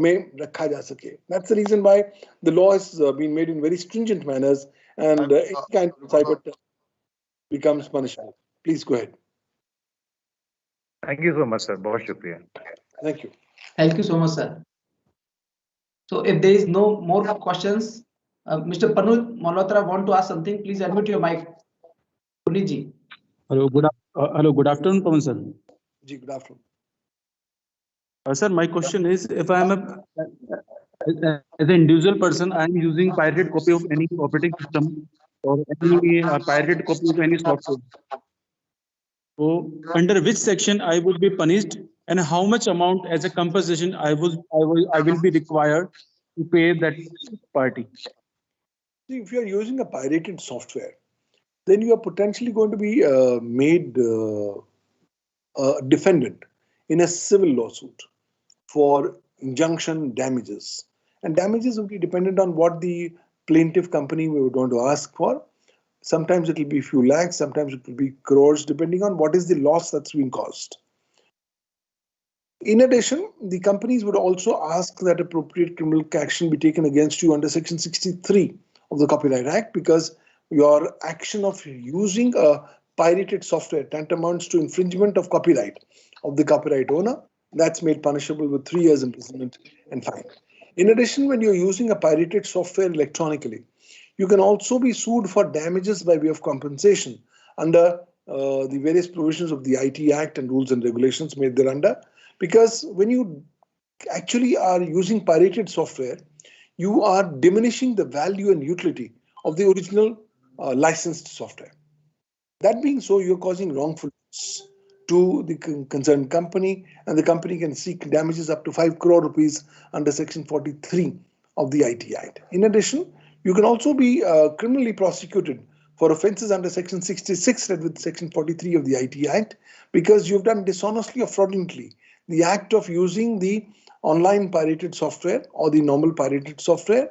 Speaker 2: में रखा जा सके। That's the reason why the law has been made in very stringent manners, and any kind of cyber becomes punishable. Please go ahead.
Speaker 5: Thank you so much, sir. बहुत शुक्रिया.
Speaker 2: Thank you.
Speaker 1: Thank you so much, sir. So if there is no more questions, Mr. Panu Malhotra want to ask something. Please unmute your mic. Puneet ji.
Speaker 6: Hello, good afternoon, Pawan sir.
Speaker 2: Ji, good afternoon.
Speaker 6: Sir, my question is, if I am as an individual person, I am using pirated copy of any operating system or any pirated copy of any software. So, under which section I would be punished, and how much amount as a compensation I will be required to pay that party?
Speaker 2: See, if you are using a pirated software, then you are potentially going to be made a defendant in a civil lawsuit for injunction damages. And damages will be dependent on what the plaintiff company would want to ask for. Sometimes it will be a few lakhs, sometimes it will be crores, depending on what is the loss that's been caused. In addition, the companies would also ask that appropriate criminal action be taken against you under Section 63 of the Copyright Act, because your action of using a pirated software tantamounts to infringement of copyright of the copyright owner. That's made punishable with 3 years imprisonment and fine. In addition, when you're using a pirated software electronically, you can also be sued for damages by way of compensation under the various provisions of the IT Act and rules and regulations made thereunder. Because when you actually are using pirated software, you are diminishing the value and utility of the original licensed software. That being so, you're causing wrongful loss to the concerned company, and the company can seek damages up to 5 crore rupees under Section 43 of the IT Act. In addition, you can also be criminally prosecuted for offences under Section 66 with Section 43 of the IT Act, because you've done dishonestly or fraudulently the act of using the online pirated software or the normal pirated software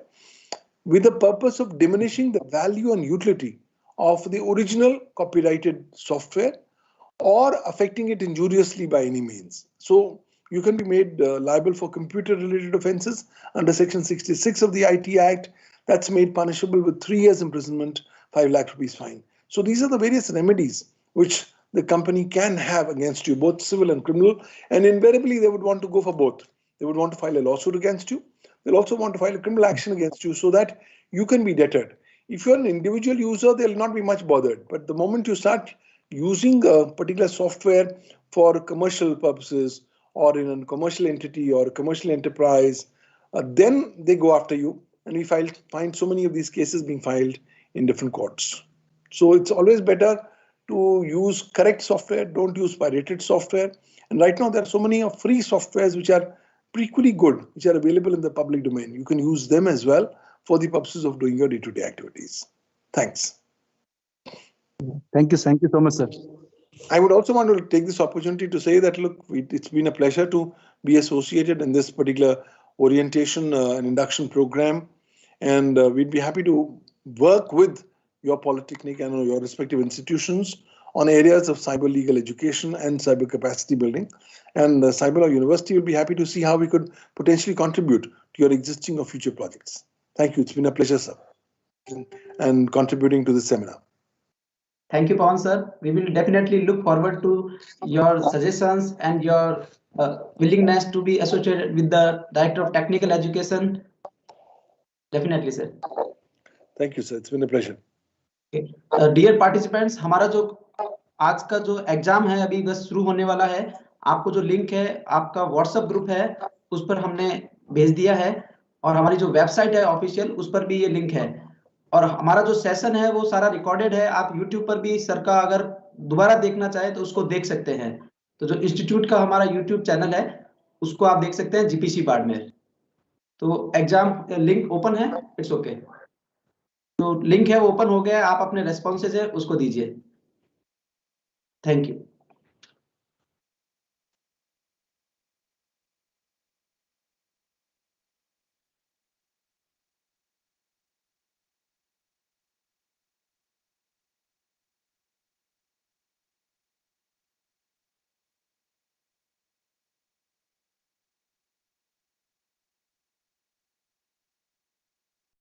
Speaker 2: with the purpose of diminishing the value and utility of the original copyrighted software or affecting it injuriously by any means. So you can be made liable for computer-related offences under Section 66 of the IT Act. That's made punishable with 3 years imprisonment, 5 lakh rupees fine. So these are the various remedies which the company can have against you, both civil and criminal, and invariably they would want to go for both. They would want to file a lawsuit against you. They'll also want to file a criminal action against you so that you can be deterred. If you're an individual user, they'll not be much bothered. But the moment you start using a particular software for commercial purposes or in a commercial entity or a commercial enterprise, then they go after you. And we find so many of these cases being filed in different courts. So it's always better to use correct software, don't use pirated software. And right now there are so many free softwares which are equally good, which are available in the public domain. You can use them as well for the purposes of doing your day-to-day activities. Thanks.
Speaker 6: Thank you so much, sir.
Speaker 2: I would also want to take this opportunity to say that, look, it's been a pleasure to be associated in this particular orientation and induction program. And we'd be happy to work with your Polytechnic and your respective institutions on areas of cyber legal education and cyber capacity building. And Cyber Law University will be happy to see how we could potentially contribute to your existing or future projects. Thank you. It's been a pleasure, sir, and contributing to this seminar.
Speaker 1: Thank you, Pawan sir. We will definitely look forward to your suggestions and your willingness to be associated with the Director of Technical Education. Definitely, sir.
Speaker 2: Thank you, sir. It's been a pleasure.
Speaker 1: Dear participants, हमारा जो आज का जो exam है अभी बस शुरू होने वाला है. आपको जो लिंक है आपका व्हाट्सएप ग्रुप है उस पर हमने भेज दिया है और हमारी जो वेबसाइट है ऑफिशियल उस पर भी ये लिंक है और हमारा जो सेशन है वो सारा रिकॉर्डेड है. आप यूट्यूब पर भी सर का अगर दोबारा देखना चाहे तो उसको देख सकते हैं. तो जो इंस्टीट्यूट का हमारा यूट्यूब चैनल है उसको आप देख सकते हैं, जीपीसी बाड़मेर. तो एग्जाम लिंक ओपन है, इट्स ओके. तो लिंक है वो ओपन हो गया है, आप अपने रेस्पॉन्सेज है उसको दीजिए. Thank you.